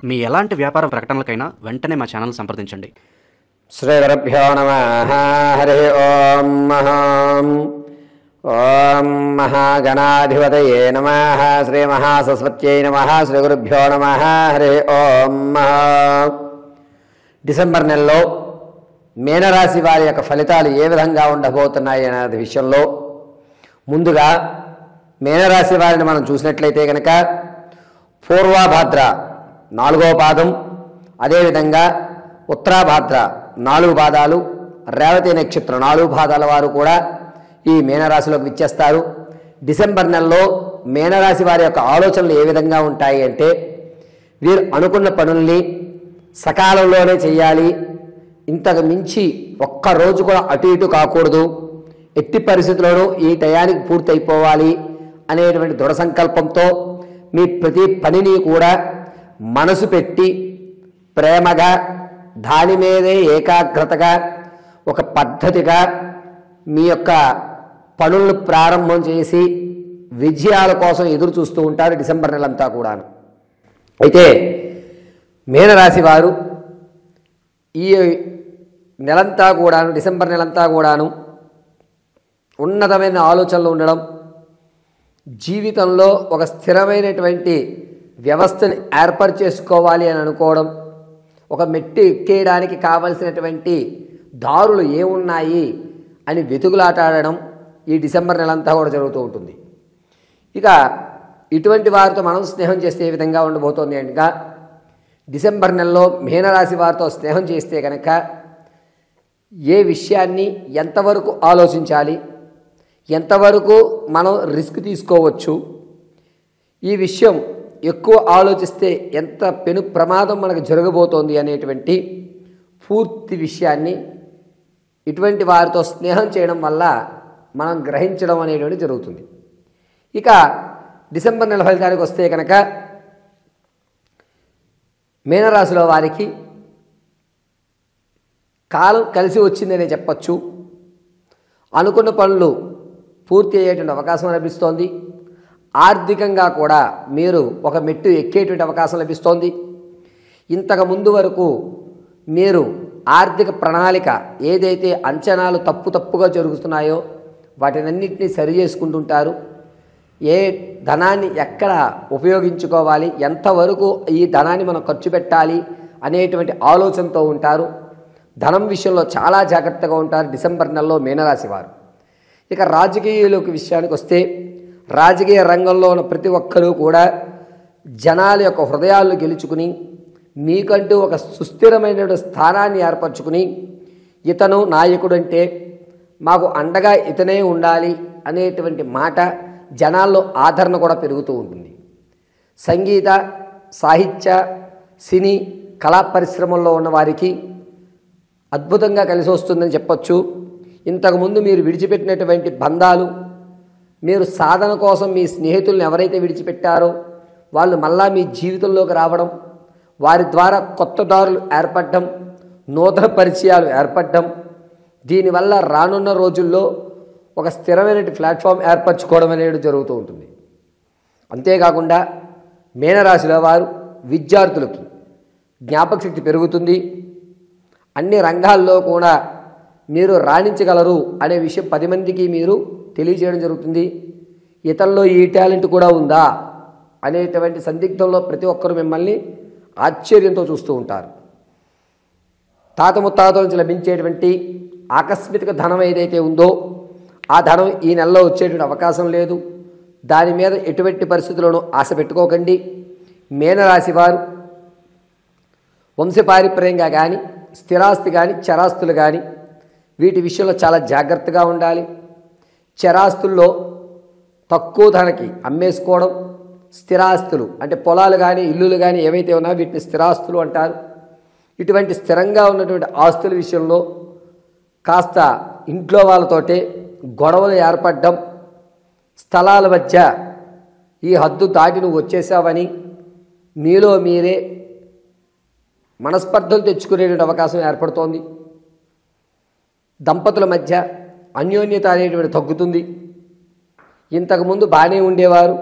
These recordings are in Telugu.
మీ ఎలాంటి వ్యాపార ప్రకటనలకైనా వెంటనే మా ఛానల్ సంప్రదించండి. శ్రీగురుభ్యో నమః. హరి ఓం. ఓం మహాగణాధిపతయే నమః. శ్రీ మహాసరస్వత్యై నమః. శ్రీగురుభ్యో నమః. హరి ఓం. డిసెంబర్ నెలలో మీనరాశి వారి యొక్క ఫలితాలు ఏ విధంగా ఉండబోతున్నాయి అనే విషయంలో ముందుగా మీనరాశి వారిని మనం చూసినట్లయితే కనుక పూర్వభాద్ర 4వ పాదం, అదేవిధంగా ఉత్తరాభాద్ర 4 పాదాలు, రేవతి నక్షత్రం 4 పాదాల వారు కూడా ఈ మీనరాశిలోకి విచ్చేస్తారు. డిసెంబర్ నెలలో మీనరాశి వారి యొక్క ఆలోచనలు ఏ విధంగా ఉంటాయి అంటే, వీరు అనుకున్న పనుల్ని సకాలంలోనే చేయాలి, ఇంతకు మించి ఒక్కరోజు కూడా అటు ఇటు కాకూడదు, ఎట్టి పరిస్థితుల్లోనూ ఈ టయానికి పూర్తయిపోవాలి అనేటువంటి దృఢ సంకల్పంతో మీ ప్రతి పనిని కూడా మనసు పెట్టి ప్రేమగా దాని మీదే ఏకాగ్రతగా ఒక పద్ధతిగా మీ యొక్క పనులను ప్రారంభం చేసి విజయాల కోసం ఎదురు చూస్తూ ఉంటారు డిసెంబర్ నెలంతా కూడాను. అయితే మీనరాశి వారు ఈ నెలంతా కూడాను, డిసెంబర్ నెలంతా కూడాను ఉన్నతమైన ఆలోచనలు ఉండడం, జీవితంలో ఒక స్థిరమైనటువంటి వ్యవస్థను ఏర్పాటు చేసుకోవాలి అని అనుకోవడం, ఒక మెట్టు ఎక్కేయడానికి కావలసినటువంటి దారులు ఏమున్నాయి అని వెతుకులాటాడడం ఈ డిసెంబర్ నెలంతా కూడా జరుగుతూ ఉంటుంది. ఇక ఇటువంటి వారితో మనం స్నేహం చేస్తే ఏ విధంగా ఉండబోతోంది అనగా, డిసెంబర్ నెలలో మీనరాశి వారితో స్నేహం చేస్తే కనుక ఏ విషయాన్ని ఎంతవరకు ఆలోచించాలి, ఎంతవరకు మనం రిస్క్ తీసుకోవచ్చు, ఈ విషయం ఎక్కువ ఆలోచిస్తే ఎంత పెను ప్రమాదం మనకు జరగబోతోంది అనేటువంటి పూర్తి విషయాన్ని ఇటువంటి వారితో స్నేహం చేయడం వల్ల మనం గ్రహించడం అనేటువంటి జరుగుతుంది. ఇక డిసెంబర్ నెల ఫలితానికి వస్తే కనుక మీనరాశిలో వారికి కాలం కలిసి వచ్చిందనే చెప్పచ్చు. అనుకున్న పనులు పూర్తి అయ్యేటువంటి అవకాశం లభిస్తోంది. ఆర్థికంగా కూడా మీరు ఒక మెట్టు ఎక్కేటువంటి అవకాశం లభిస్తోంది. ఇంతకు ముందు వరకు మీరు ఆర్థిక ప్రణాళిక ఏదైతే అంచనాలు తప్పుగా జరుగుతున్నాయో వాటినన్నింటినీ సరి చేసుకుంటుంటారు. ఏ ధనాన్ని ఎక్కడ ఉపయోగించుకోవాలి, ఎంతవరకు ఈ ధనాన్ని మనం ఖర్చు పెట్టాలి అనేటువంటి ఆలోచనతో ఉంటారు. ధనం విషయంలో చాలా జాగ్రత్తగా ఉంటారు డిసెంబర్ నెలలో మీనరాశి వారు. ఇక రాజకీయాలకు విషయానికి వస్తే, రాజకీయ రంగంలో ఉన్న ప్రతి ఒక్కరూ కూడా జనాల యొక్క హృదయాలను గెలుచుకుని మీకంటూ ఒక సుస్థిరమైన స్థానాన్ని ఏర్పరచుకుని, ఇతను నాయకుడు అంటే మాకు అండగా ఇతనే ఉండాలి అనేటువంటి మాట జనాల్లో ఆదరణ కూడా పెరుగుతూ ఉంటుంది. సంగీత, సాహిత్య, సినీ, కళా పరిశ్రమల్లో ఉన్న వారికి అద్భుతంగా కలిసి వస్తుందని చెప్పచ్చు. ఇంతకుముందు మీరు విడిచిపెట్టినటువంటి బంధాలు, మీరు సాధన కోసం మీ స్నేహితులను ఎవరైతే విడిచిపెట్టారో వాళ్ళు మళ్ళా మీ జీవితంలోకి రావడం, వారి ద్వారా కొత్త దారులు ఏర్పడడం, నూతన పరిచయాలు ఏర్పడడం, దీనివల్ల రానున్న రోజుల్లో ఒక స్థిరమైన ప్లాట్ఫామ్ ఏర్పరచుకోవడం అనేది జరుగుతూ ఉంటుంది. అంతేకాకుండా మీనరాశిలో వారు విద్యార్థులకి జ్ఞాపక శక్తి పెరుగుతుంది. అన్ని రంగాల్లో కూడా మీరు రాణించగలరు అనే విషయం 10 మందికి మీరు తెలియజేయడం జరుగుతుంది. ఇతరుల్లో ఈ టాలెంట్ కూడా ఉందా అనేటువంటి సందిగ్ధంలో ప్రతి ఒక్కరూ మిమ్మల్ని ఆశ్చర్యంతో చూస్తూ ఉంటారు. తాత ముత్తాతల నుంచి లభించేటువంటి ఆకస్మిక ధనం ఏదైతే ఉందో ఆ ధనం ఈ నెలలో వచ్చేటువంటి అవకాశం లేదు. దాని మీద ఎటువంటి పరిస్థితుల్లోనూ ఆశ పెట్టుకోకండి. మీనరాశి వారు వంశపారిపర్యంగా కానీ, స్థిరాస్తి కానీ, చరాస్తులు కానీ వీటి విషయంలో చాలా జాగ్రత్తగా ఉండాలి. చరాస్తుల్లో తక్కువ ధనకి అమ్మేసుకోవడం, స్థిరాస్తులు అంటే పొలాలు కానీ, ఇల్లులు కానీ ఏవైతే ఉన్నాయో వీటిని స్థిరాస్తులు అంటారు. ఇటువంటి స్థిరంగా ఉన్నటువంటి ఆస్తుల విషయంలో కాస్త ఇంట్లో వాళ్ళతోటే గొడవలు ఏర్పడడం, స్థలాల మధ్య ఈ హద్దు దాటి నువ్వు వచ్చేసావని మీలో మీరే మనస్పర్ధలు తెచ్చుకునేటువంటి అవకాశం ఏర్పడుతోంది. దంపతుల మధ్య అన్యోన్యత అనేటువంటి తగ్గుతుంది. ఇంతకుముందు బాగానే ఉండేవారు,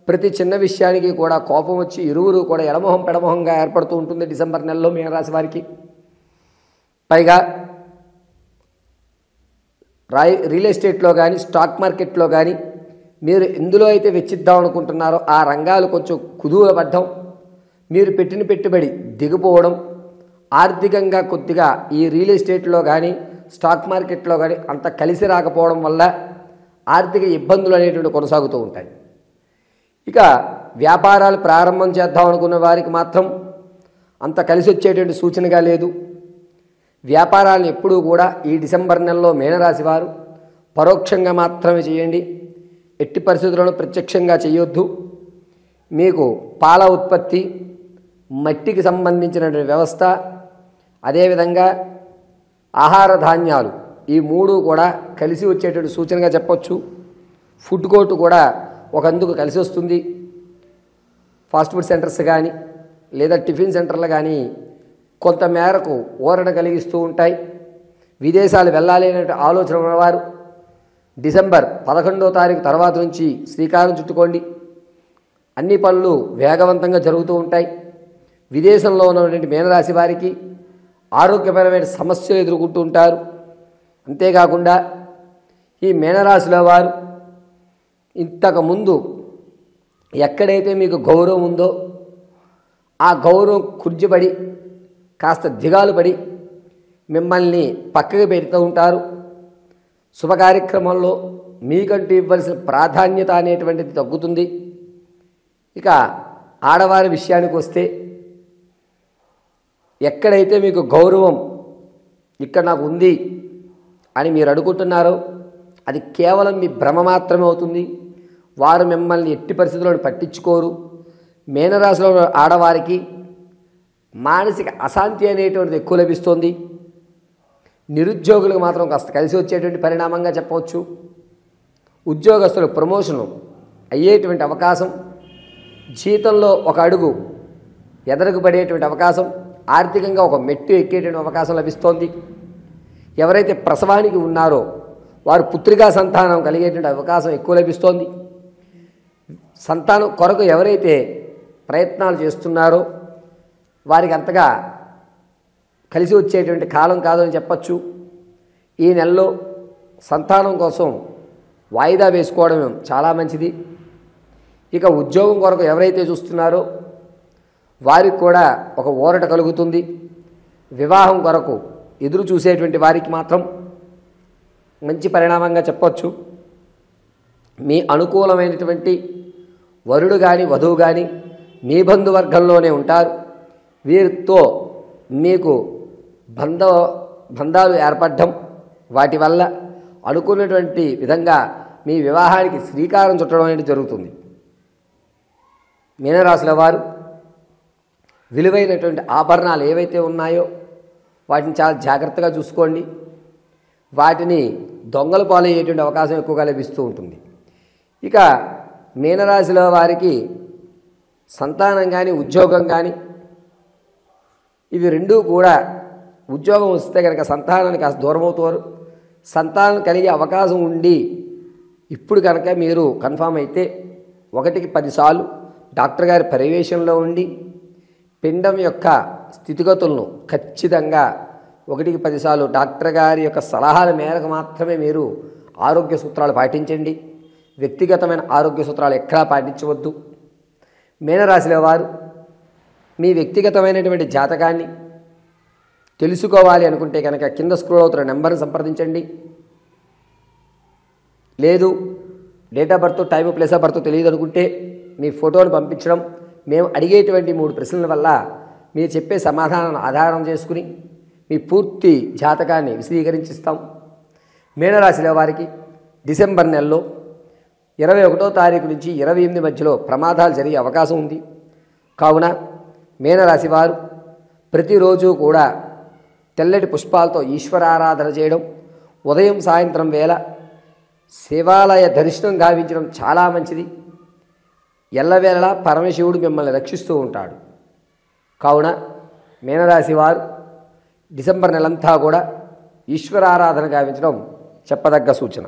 ప్రతి చిన్న విషయానికి కూడా కోపం వచ్చి ఇరువురు కూడా ఎడమొహం పెడమొహంగా ఏర్పడుతూ ఉంటుంది డిసెంబర్ నెలలో మీనరాశి వారికి. పైగా రియల్ ఎస్టేట్లో కానీ స్టాక్ మార్కెట్లో కానీ మీరు ఎందులో అయితే వెచ్చిద్దాం అనుకుంటున్నారో ఆ రంగాలు కొంచెం కుదూహలపడ్డం, మీరు పెట్టిన పెట్టుబడి దిగిపోవడం, ఆర్థికంగా కొద్దిగా ఈ రియల్ ఎస్టేట్లో కానీ స్టాక్ మార్కెట్లో కానీ అంత కలిసి రాకపోవడం వల్ల ఆర్థిక ఇబ్బందులు అనేటువంటి కొనసాగుతూ ఉంటాయి. ఇక వ్యాపారాలు ప్రారంభం చేద్దాం అనుకున్న వారికి మాత్రం అంత కలిసి వచ్చేటువంటి సూచనగా లేదు. వ్యాపారాలను ఎప్పుడూ కూడా ఈ డిసెంబర్ నెలలో మీనరాశి వారు పరోక్షంగా మాత్రమే చేయండి, ఎట్టి పరిస్థితులను ప్రత్యక్షంగా చేయొద్దు. మీకు పాల ఉత్పత్తి, మట్టికి సంబంధించినటువంటి వ్యవస్థ, అదేవిధంగా ఆహార ధాన్యాలు, ఈ మూడు కూడా కలిసి వచ్చేటువంటి సూచనగా చెప్పొచ్చు. ఫుడ్ కోర్టు కూడా ఒకందుకు కలిసి వస్తుంది. ఫాస్ట్ ఫుడ్ సెంటర్స్ కానీ లేదా టిఫిన్ సెంటర్లు కానీ కొంత మేరకు ఊరట కలిగిస్తూ ఉంటాయి. విదేశాలు వెళ్ళాలి అనే ఆలోచన ఉన్నవారు డిసెంబర్ 11వ తారీఖు తర్వాత నుంచి శ్రీకారం చుట్టుకోండి. అన్ని పనులు వేగవంతంగా జరుగుతూ ఉంటాయి. విదేశంలో ఉన్నటువంటి మీనరాశి వారికి ఆరోగ్యపరమైన సమస్యలు ఎదుర్కొంటూ ఉంటారు. అంతేకాకుండా ఈ మీనరాశిలో వారు ఇంతకుముందు ఎక్కడైతే మీకు గౌరవం ఉందో ఆ గౌరవం కుర్జిపడి కాస్త దిగాలు పడి మిమ్మల్ని పక్కకి పెడుతూ ఉంటారు. శుభకార్యక్రమంలో మీకంటూ ఇవ్వాల్సిన ప్రాధాన్యత అనేటువంటిది తగ్గుతుంది. ఇక ఆడవారి విషయానికి వస్తే ఎక్కడైతే మీకు గౌరవం ఇక్కడ నాకు ఉంది అని మీరు అనుకుంటున్నారో అది కేవలం మీ భ్రమ మాత్రమే అవుతుంది. వారు మిమ్మల్ని ఎట్టి పరిస్థితుల్లో పట్టించుకోరు. మీనరాశిలో ఆడవారికి మానసిక అశాంతి అనేటువంటిది ఎక్కువ లభిస్తుంది. నిరుద్యోగులకు మాత్రం కాస్త కలిసి వచ్చేటువంటి పరిణామంగా చెప్పవచ్చు. ఉద్యోగస్తులకు ప్రమోషను అయ్యేటువంటి అవకాశం, జీతంలో ఒక అడుగు ఎదరకు పడేటువంటి అవకాశం, ఆర్థికంగా ఒక మెట్టు ఎక్కేటువంటి అవకాశం లభిస్తోంది. ఎవరైతే ప్రసవానికి ఉన్నారో వారు పుత్రికా సంతానం కలిగేటువంటి అవకాశం ఎక్కువ లభిస్తోంది. సంతానం కొరకు ఎవరైతే ప్రయత్నాలు చేస్తున్నారో వారికి అంతగా కలిసి వచ్చేటువంటి కాలం కాదని చెప్పచ్చు. ఈ నెలలో సంతానం కోసం వాయిదా వేసుకోవడం చాలా మంచిది. ఇక ఉద్యోగం కొరకు ఎవరైతే చూస్తున్నారో వారికి కూడా ఒక ఊరట కలుగుతుంది. వివాహం కొరకు ఎదురు చూసేటువంటి వారికి మాత్రం మంచి పరిణామంగా చెప్పవచ్చు. మీ అనుకూలమైనటువంటి వరుడు కానీ వధువు కానీ మీ బంధువర్గంలోనే ఉంటారు. వీరితో మీకు బంధాలు ఏర్పడడం, వాటి వల్ల అనుకున్నటువంటి విధంగా మీ వివాహానికి శ్రీకారం చుట్టడం అనేది జరుగుతుంది. మీనరాశుల వారు విలువైనటువంటి ఆభరణాలు ఏవైతే ఉన్నాయో వాటిని చాలా జాగ్రత్తగా చూసుకోండి. వాటిని దొంగల పాలయ్యేటువంటి అవకాశం ఎక్కువగా లభిస్తూ ఉంటుంది. ఇక మీనరాశిలో వారికి సంతానం కానీ ఉద్యోగం కానీ ఇవి రెండూ కూడా, ఉద్యోగం వస్తే కనుక సంతానానికి కాస్త దూరం అవుతారు. సంతానం కలిగే అవకాశం ఉండి ఇప్పుడు కనుక మీరు కన్ఫామ్ అయితే 1కి 10 సార్లు డాక్టర్ గారి పర్యవేక్షణలో ఉండి పిండం యొక్క స్థితిగతులను ఖచ్చితంగా 1కి 10 సార్లు డాక్టర్ గారి యొక్క సలహాల మేరకు మాత్రమే మీరు ఆరోగ్య సూత్రాలు పాటించండి. వ్యక్తిగతమైన ఆరోగ్య సూత్రాలు ఎక్కడా పాటించవద్దు. మీనరాశిలో వారు మీ వ్యక్తిగతమైనటువంటి జాతకాన్ని తెలుసుకోవాలి అనుకుంటే కనుక కింద స్క్రోల్ అవుతున్న నెంబర్ని సంప్రదించండి. లేదు date of birth, time, place of birth తెలియదు అనుకుంటే మీ ఫోటోను పంపించడం, మేము అడిగేటువంటి 3 ప్రశ్నల వల్ల మీరు చెప్పే సమాధానాన్ని ఆధారం చేసుకుని మీ పూర్తి జాతకాన్ని విశదీకరించిస్తాం. మీనరాశిలో వారికి డిసెంబర్ నెలలో 21వ తారీఖు నుంచి 28 మధ్యలో ప్రమాదాలు జరిగే అవకాశం ఉంది. కావున మీనరాశి వారు ప్రతిరోజు కూడా తెల్లటి పుష్పాలతో ఈశ్వరారాధన చేయడం, ఉదయం సాయంత్రం వేళ శివాలయ దర్శనం గావించడం చాలా మంచిది. ఎల్లవేళలా పరమశివుడు మిమ్మల్ని రక్షిస్తూ ఉంటాడు. కావున మీనరాశి వారు డిసెంబర్ నెలంతా కూడా ఈశ్వరారాధన గావించడం చెప్పదగ్గ సూచన.